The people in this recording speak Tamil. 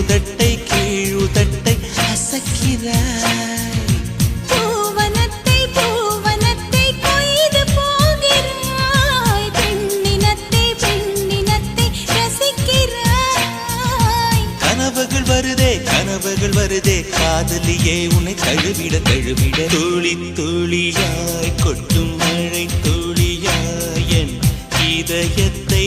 மேலுதட்டை கீழுதட்டை அசக்கிறாய். பூவனத்தை பூவனத்தை கொய்து போகிறாய். பெண்ணினத்தை பெண்ணினத்தை ரசிக்கிறாய். கனவுகள் வருதே கனவுகள் வருதே காதலியே உன்னை தழுவிட தழுவிட. துளி துளியாய் கொட்டும் மழை துளியாய் என் இதயத்தை